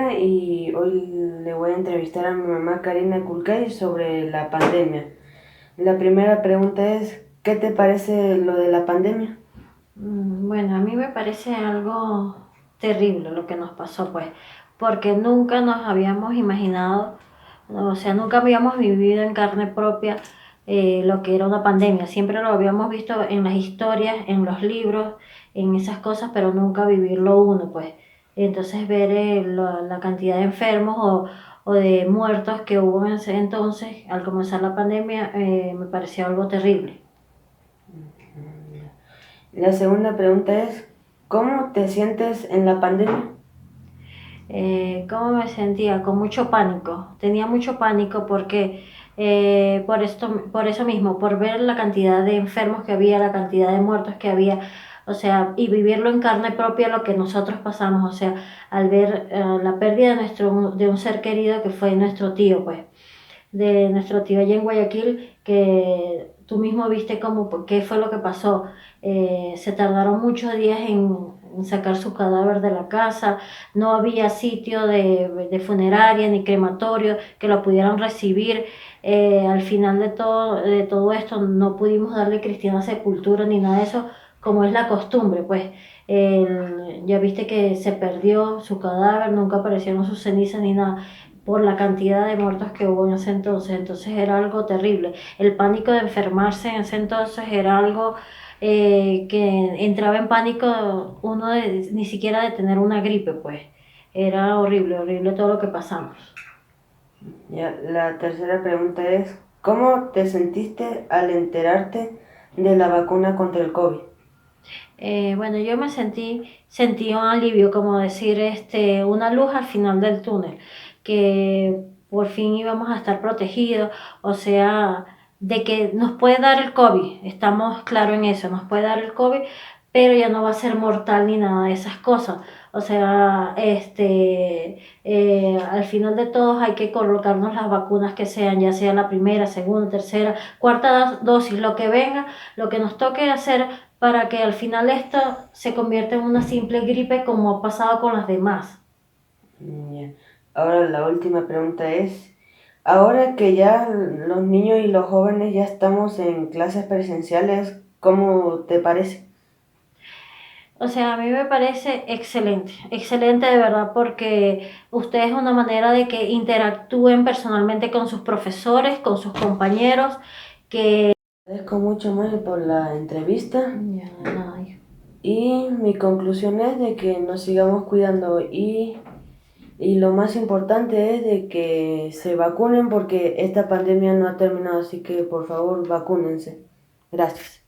Karina y hoy le voy a entrevistar a mi mamá Karina Kulkay sobre la pandemia. La primera pregunta es, ¿qué te parece lo de la pandemia? Bueno, a mí me parece algo terrible lo que nos pasó, pues, porque nunca nos habíamos imaginado, o sea, nunca habíamos vivido en carne propia lo que era una pandemia. Siempre lo habíamos visto en las historias, en los libros, en esas cosas, pero nunca vivirlo uno, pues. Entonces ver la cantidad de enfermos o de muertos que hubo en ese entonces, al comenzar la pandemia, me pareció algo terrible. La segunda pregunta es, ¿cómo te sientes en la pandemia? ¿Cómo me sentía? Con mucho pánico. Tenía mucho pánico porque por eso mismo, por ver la cantidad de enfermos que había, la cantidad de muertos que había, o sea, y vivirlo en carne propia lo que nosotros pasamos, o sea, al ver la pérdida de un ser querido que fue nuestro tío, pues de nuestro tío allá en Guayaquil, que tú mismo viste qué fue lo que pasó. Se tardaron muchos días en sacar su cadáver de la casa, no había sitio de funeraria ni crematorio que lo pudieran recibir. Al final de todo esto no pudimos darle cristiana sepultura ni nada de eso, como es la costumbre, pues. Ya viste que se perdió su cadáver, nunca aparecieron sus cenizas ni nada por la cantidad de muertos que hubo en ese entonces. Entonces era algo terrible. El pánico de enfermarse en ese entonces era algo que entraba en pánico ni siquiera de tener una gripe, pues. Era horrible, horrible todo lo que pasamos. Ya, la tercera pregunta es, ¿cómo te sentiste al enterarte de la vacuna contra el COVID? Bueno, yo sentí un alivio, como decir, una luz al final del túnel, que por fin íbamos a estar protegidos, o sea, de que nos puede dar el COVID, estamos claros en eso, nos puede dar el COVID, pero ya no va a ser mortal ni nada de esas cosas. O sea, al final de todos hay que colocarnos las vacunas que sean, ya sea la primera, segunda, tercera, cuarta dosis, lo que venga, lo que nos toque hacer para que al final esto se convierta en una simple gripe como ha pasado con las demás. Ya. Ahora la última pregunta es, ahora que ya los niños y los jóvenes ya estamos en clases presenciales, ¿cómo te parece? O sea, a mí me parece excelente, excelente de verdad, porque ustedes es una manera de que interactúen personalmente con sus profesores, con sus compañeros, que... Agradezco mucho más por la entrevista Ya, nada, hijo. y mi conclusión es de que nos sigamos cuidando y lo más importante es de que se vacunen porque esta pandemia no ha terminado, así que por favor vacúnense. Gracias.